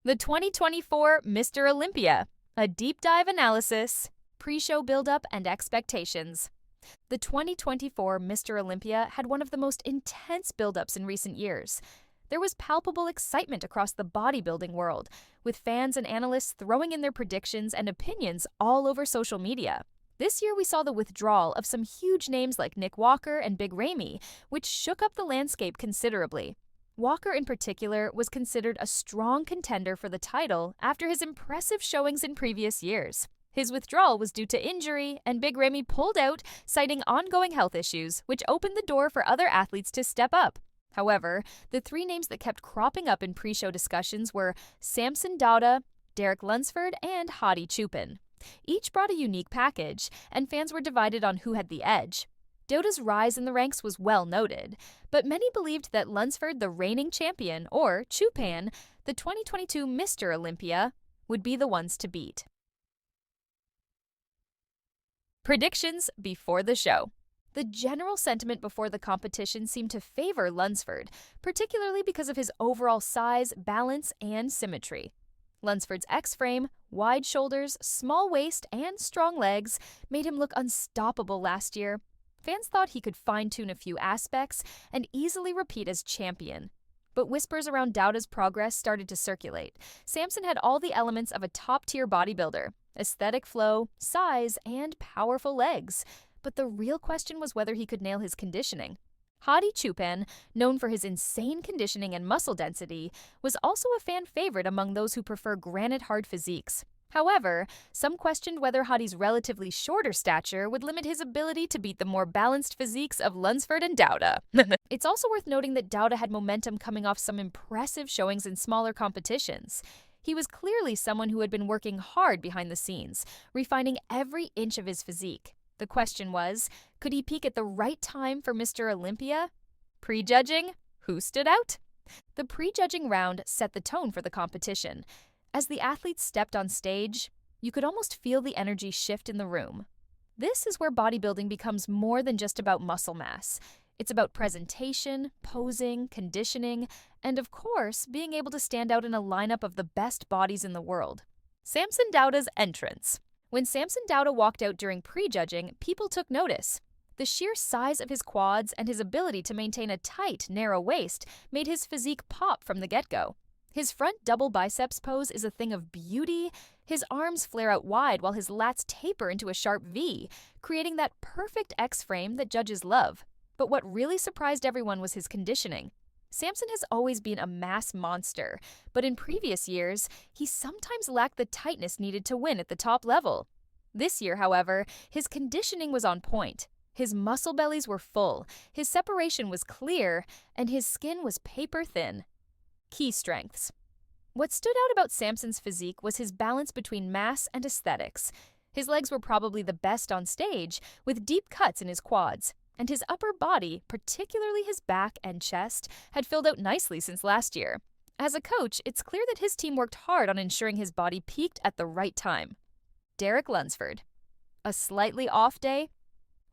The 2024 Mr. Olympia, a deep dive analysis, pre-show build-up and expectations. The 2024 Mr. Olympia had one of the most intense build-ups in recent years. There was palpable excitement across the bodybuilding world, with fans and analysts throwing in their predictions and opinions all over social media. This year we saw the withdrawal of some huge names like Nick Walker and Big Ramy, which shook up the landscape considerably. Walker in particular was considered a strong contender for the title after his impressive showings in previous years. His withdrawal was due to injury, and Big Ramy pulled out, citing ongoing health issues, which opened the door for other athletes to step up. However, the three names that kept cropping up in pre-show discussions were Samson Dauda, Derek Lunsford, and Hadi Choopan. Each brought a unique package, and fans were divided on who had the edge. Dauda's rise in the ranks was well noted, but many believed that Lunsford, the reigning champion, or Choopan, the 2022 Mr. Olympia, would be the ones to beat. Predictions before the show. The general sentiment before the competition seemed to favor Lunsford, particularly because of his overall size, balance, and symmetry. Lunsford's X-frame, wide shoulders, small waist, and strong legs made him look unstoppable last year. Fans thought he could fine-tune a few aspects and easily repeat as champion. But whispers around Dauda's progress started to circulate. Samson had all the elements of a top-tier bodybuilder: aesthetic flow, size, and powerful legs. But the real question was whether he could nail his conditioning. Hadi Choopan, known for his insane conditioning and muscle density, was also a fan favorite among those who prefer granite-hard physiques. However, some questioned whether Hadi's relatively shorter stature would limit his ability to beat the more balanced physiques of Lunsford and Dauda. It's also worth noting that Dauda had momentum coming off some impressive showings in smaller competitions. He was clearly someone who had been working hard behind the scenes, refining every inch of his physique. The question was, could he peak at the right time for Mr. Olympia? Prejudging? Who stood out? The prejudging round set the tone for the competition. As the athletes stepped on stage, you could almost feel the energy shift in the room. This is where bodybuilding becomes more than just about muscle mass. It's about presentation, posing, conditioning, and of course, being able to stand out in a lineup of the best bodies in the world. Samson Dauda's entrance. When Samson Dauda walked out during prejudging, people took notice. The sheer size of his quads and his ability to maintain a tight, narrow waist made his physique pop from the get-go. His front double biceps pose is a thing of beauty. His arms flare out wide while his lats taper into a sharp V, creating that perfect X-frame that judges love. But what really surprised everyone was his conditioning. Samson has always been a mass monster, but in previous years, he sometimes lacked the tightness needed to win at the top level. This year, however, his conditioning was on point. His muscle bellies were full, his separation was clear, and his skin was paper thin. Key strengths. What stood out about Samson's physique was his balance between mass and aesthetics. His legs were probably the best on stage, with deep cuts in his quads, and his upper body, particularly his back and chest, had filled out nicely since last year. As a coach, it's clear that his team worked hard on ensuring his body peaked at the right time. Derek Lunsford. A slightly off day?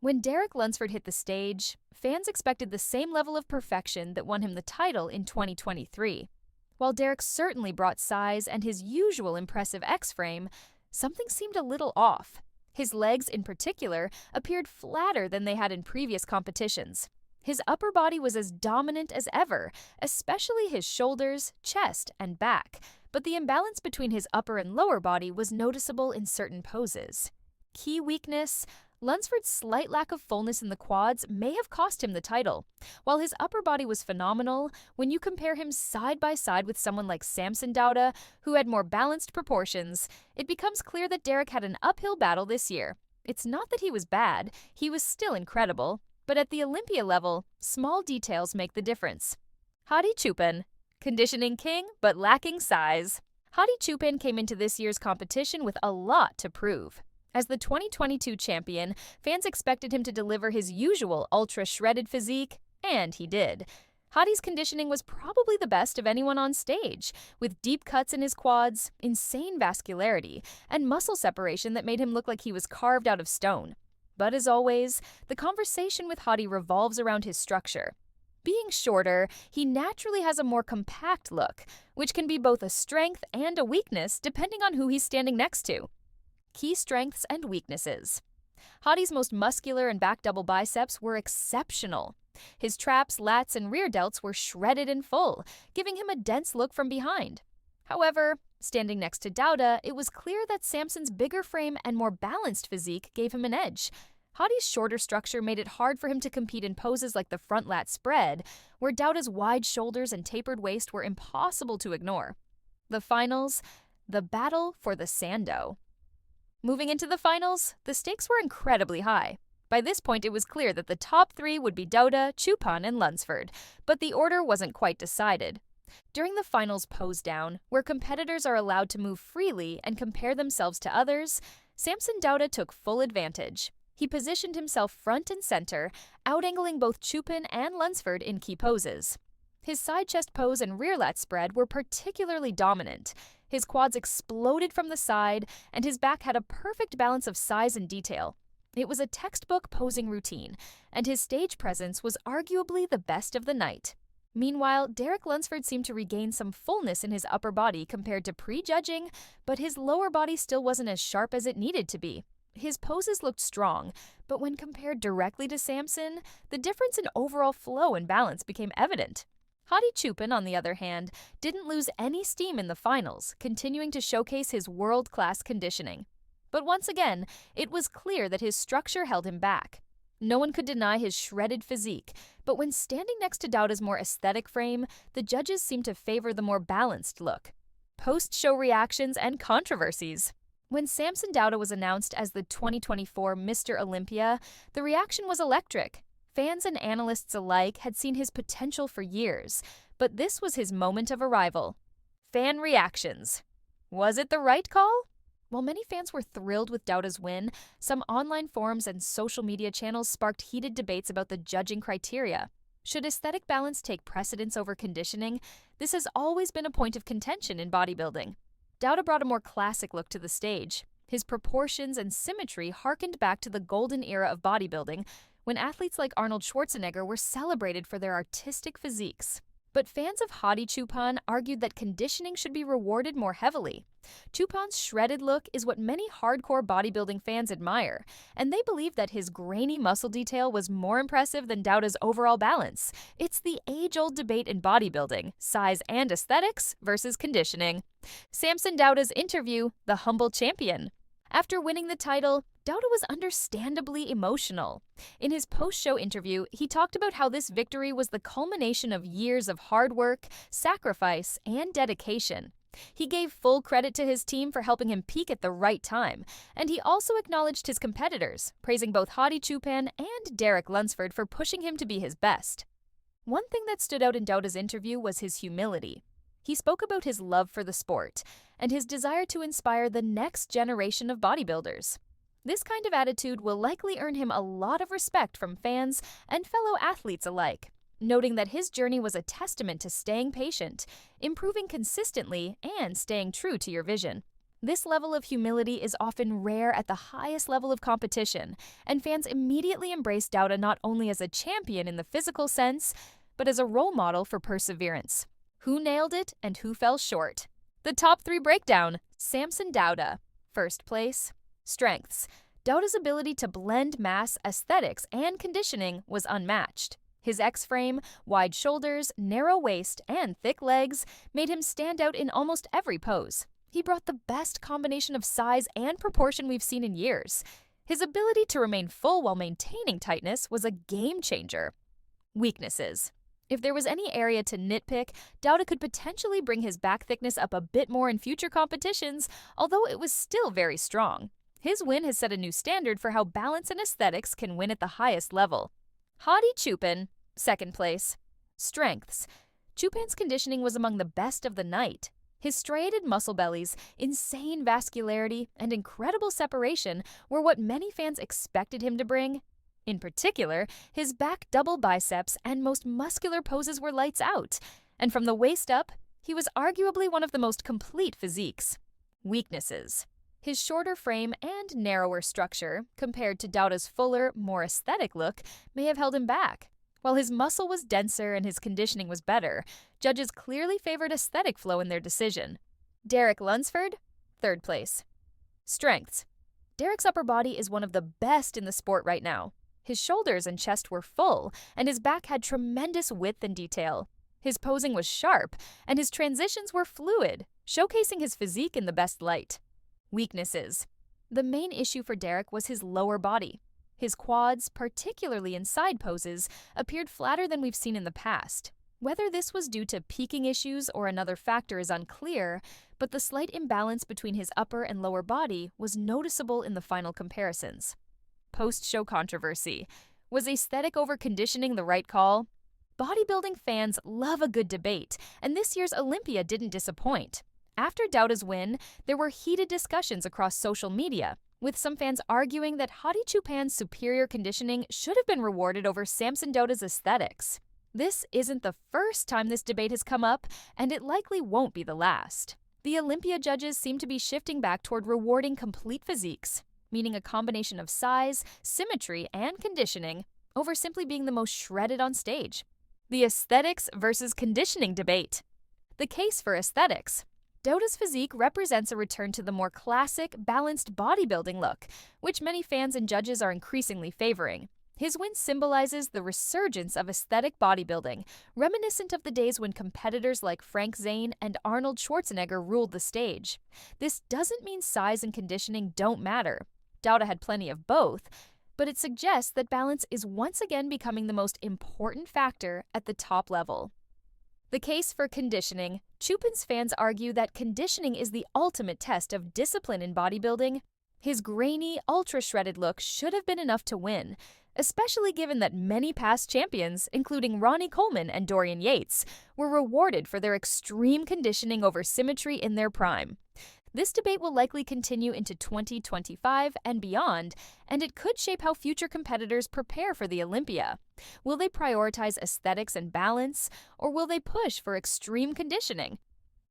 When Derek Lunsford hit the stage, fans expected the same level of perfection that won him the title in 2023. While Derek certainly brought size and his usual impressive X-frame, something seemed a little off. His legs, in particular, appeared flatter than they had in previous competitions. His upper body was as dominant as ever, especially his shoulders, chest, and back, but the imbalance between his upper and lower body was noticeable in certain poses. Key weakness: Lunsford's slight lack of fullness in the quads may have cost him the title. While his upper body was phenomenal, when you compare him side by side with someone like Samson Dauda, who had more balanced proportions, it becomes clear that Derek had an uphill battle this year. It's not that he was bad, he was still incredible, but at the Olympia level, small details make the difference. Hadi Choopan. Conditioning king, but lacking size. Hadi Choopan came into this year's competition with a lot to prove. As the 2022 champion, fans expected him to deliver his usual ultra-shredded physique, and he did. Hadi's conditioning was probably the best of anyone on stage, with deep cuts in his quads, insane vascularity, and muscle separation that made him look like he was carved out of stone. But as always, the conversation with Hadi revolves around his structure. Being shorter, he naturally has a more compact look, which can be both a strength and a weakness depending on who he's standing next to. Key strengths and weaknesses. Hadi's most muscular and back double biceps were exceptional. His traps, lats, and rear delts were shredded and full, giving him a dense look from behind. However, standing next to Dauda, it was clear that Samson's bigger frame and more balanced physique gave him an edge. Hadi's shorter structure made it hard for him to compete in poses like the front lat spread, where Dauda's wide shoulders and tapered waist were impossible to ignore. The finals, the battle for the Sando. Moving into the finals, the stakes were incredibly high. By this point, it was clear that the top three would be Dauda, Choopan, and Lunsford, but the order wasn't quite decided. During the finals pose down, where competitors are allowed to move freely and compare themselves to others, Samson Dauda took full advantage. He positioned himself front and center, outangling both Choopan and Lunsford in key poses. His side chest pose and rear lat spread were particularly dominant. His quads exploded from the side, and his back had a perfect balance of size and detail. It was a textbook posing routine, and his stage presence was arguably the best of the night. Meanwhile, Derek Lunsford seemed to regain some fullness in his upper body compared to pre-judging, but his lower body still wasn't as sharp as it needed to be. His poses looked strong, but when compared directly to Samson, the difference in overall flow and balance became evident. Hadi Choopan, on the other hand, didn't lose any steam in the finals, continuing to showcase his world-class conditioning. But once again, it was clear that his structure held him back. No one could deny his shredded physique, but when standing next to Dauda's more aesthetic frame, the judges seemed to favor the more balanced look. Post-show reactions and controversies. When Samson Dauda was announced as the 2024 Mr. Olympia, the reaction was electric. Fans and analysts alike had seen his potential for years, but this was his moment of arrival. Fan reactions. Was it the right call? While many fans were thrilled with Dauda's win, some online forums and social media channels sparked heated debates about the judging criteria. Should aesthetic balance take precedence over conditioning? This has always been a point of contention in bodybuilding. Dauda brought a more classic look to the stage. His proportions and symmetry harkened back to the golden era of bodybuilding, when athletes like Arnold Schwarzenegger were celebrated for their artistic physiques. But fans of Hadi Choopan argued that conditioning should be rewarded more heavily. Choopan's shredded look is what many hardcore bodybuilding fans admire, and they believe that his grainy muscle detail was more impressive than Dauda's overall balance. It's the age-old debate in bodybuilding, size and aesthetics versus conditioning. Samson Dauda's interview, the humble champion. After winning the title, Dauda was understandably emotional. In his post-show interview, he talked about how this victory was the culmination of years of hard work, sacrifice, and dedication. He gave full credit to his team for helping him peak at the right time, and he also acknowledged his competitors, praising both Hadi Choopan and Derek Lunsford for pushing him to be his best. One thing that stood out in Dauda's interview was his humility. He spoke about his love for the sport and his desire to inspire the next generation of bodybuilders. This kind of attitude will likely earn him a lot of respect from fans and fellow athletes alike, noting that his journey was a testament to staying patient, improving consistently, and staying true to your vision. This level of humility is often rare at the highest level of competition, and fans immediately embrace Dauda not only as a champion in the physical sense, but as a role model for perseverance. Who nailed it and who fell short? The top 3 breakdown. Samson Dauda. First place. Strengths. Dauda's ability to blend mass, aesthetics, and conditioning was unmatched. His X-frame, wide shoulders, narrow waist, and thick legs made him stand out in almost every pose. He brought the best combination of size and proportion we've seen in years. His ability to remain full while maintaining tightness was a game changer. Weaknesses. If there was any area to nitpick, Dauda could potentially bring his back thickness up a bit more in future competitions, although it was still very strong. His win has set a new standard for how balance and aesthetics can win at the highest level. Hadi Choopan, second place. Strengths. Choopan's conditioning was among the best of the night. His striated muscle bellies, insane vascularity, and incredible separation were what many fans expected him to bring. In particular, his back double biceps and most muscular poses were lights out, and from the waist up, he was arguably one of the most complete physiques. Weaknesses. His shorter frame and narrower structure, compared to Dauda's fuller, more aesthetic look, may have held him back. While his muscle was denser and his conditioning was better, judges clearly favored aesthetic flow in their decision. Derek Lunsford, 3rd place. Strengths. Derek's upper body is one of the best in the sport right now. His shoulders and chest were full, and his back had tremendous width and detail. His posing was sharp, and his transitions were fluid, showcasing his physique in the best light. Weaknesses. The main issue for Derek was his lower body. His quads, particularly in side poses, appeared flatter than we've seen in the past. Whether this was due to peaking issues or another factor is unclear, but the slight imbalance between his upper and lower body was noticeable in the final comparisons. Post-show controversy. Was aesthetic over conditioning the right call? Bodybuilding fans love a good debate, and this year's Olympia didn't disappoint. After Dauda's win, there were heated discussions across social media, with some fans arguing that Hadi Choopan's superior conditioning should have been rewarded over Samson Dauda's aesthetics. This isn't the first time this debate has come up, and it likely won't be the last. The Olympia judges seem to be shifting back toward rewarding complete physiques, meaning a combination of size, symmetry, and conditioning, over simply being the most shredded on stage. The aesthetics versus conditioning debate. The case for aesthetics. Dauda's physique represents a return to the more classic, balanced bodybuilding look, which many fans and judges are increasingly favoring. His win symbolizes the resurgence of aesthetic bodybuilding, reminiscent of the days when competitors like Frank Zane and Arnold Schwarzenegger ruled the stage. This doesn't mean size and conditioning don't matter. Dauda had plenty of both, but it suggests that balance is once again becoming the most important factor at the top level. The case for conditioning. Choopan's fans argue that conditioning is the ultimate test of discipline in bodybuilding. His grainy, ultra-shredded look should have been enough to win, especially given that many past champions, including Ronnie Coleman and Dorian Yates, were rewarded for their extreme conditioning over symmetry in their prime. This debate will likely continue into 2025 and beyond, and it could shape how future competitors prepare for the Olympia. Will they prioritize aesthetics and balance, or will they push for extreme conditioning?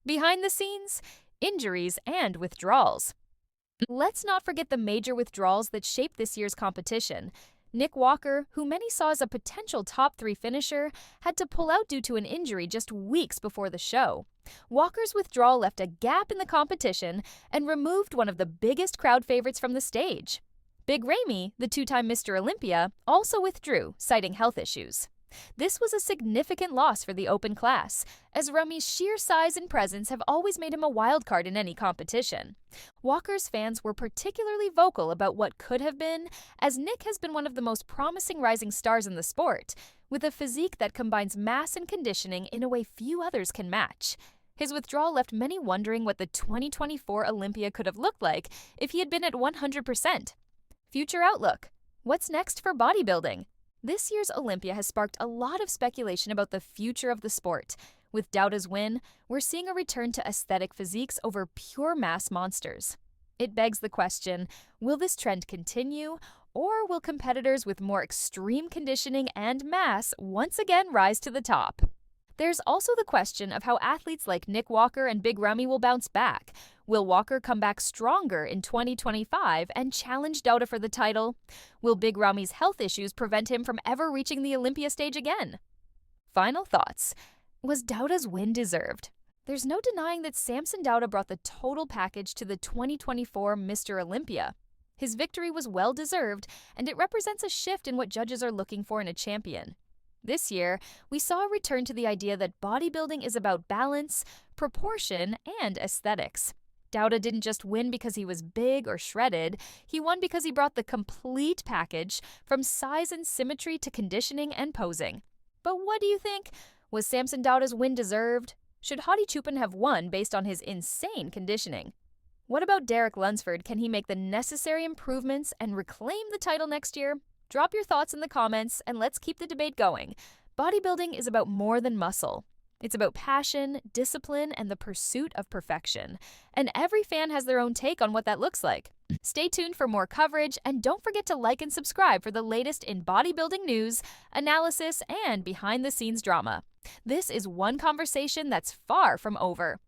Behind the scenes, injuries and withdrawals. Let's not forget the major withdrawals that shaped this year's competition. Nick Walker, who many saw as a potential top 3 finisher, had to pull out due to an injury just weeks before the show. Walker's withdrawal left a gap in the competition and removed one of the biggest crowd favorites from the stage. Big Ramy, the 2-time Mr. Olympia, also withdrew, citing health issues. This was a significant loss for the open class, as Ramy's sheer size and presence have always made him a wildcard in any competition. Walker's fans were particularly vocal about what could have been, as Nick has been one of the most promising rising stars in the sport, with a physique that combines mass and conditioning in a way few others can match. His withdrawal left many wondering what the 2024 Olympia could have looked like if he had been at 100%. Future outlook. What's next for bodybuilding? This year's Olympia has sparked a lot of speculation about the future of the sport. With Dauda's win, we're seeing a return to aesthetic physiques over pure mass monsters. It begs the question, will this trend continue, or will competitors with more extreme conditioning and mass once again rise to the top? There's also the question of how athletes like Nick Walker and Big Ramy will bounce back. Will Walker come back stronger in 2025 and challenge Dauda for the title? Will Big Ramy's health issues prevent him from ever reaching the Olympia stage again? Final thoughts. Was Dauda's win deserved? There's no denying that Samson Dauda brought the total package to the 2024 Mr. Olympia. His victory was well-deserved, and it represents a shift in what judges are looking for in a champion. This year, we saw a return to the idea that bodybuilding is about balance, proportion, and aesthetics. Dauda didn't just win because he was big or shredded, he won because he brought the complete package, from size and symmetry to conditioning and posing. But what do you think? Was Samson Dauda's win deserved? Should Hadi Choopan have won based on his insane conditioning? What about Derek Lunsford? Can he make the necessary improvements and reclaim the title next year? Drop your thoughts in the comments, and let's keep the debate going. Bodybuilding is about more than muscle. It's about passion, discipline, and the pursuit of perfection. And every fan has their own take on what that looks like. Stay tuned for more coverage, and don't forget to like and subscribe for the latest in bodybuilding news, analysis, and behind-the-scenes drama. This is one conversation that's far from over.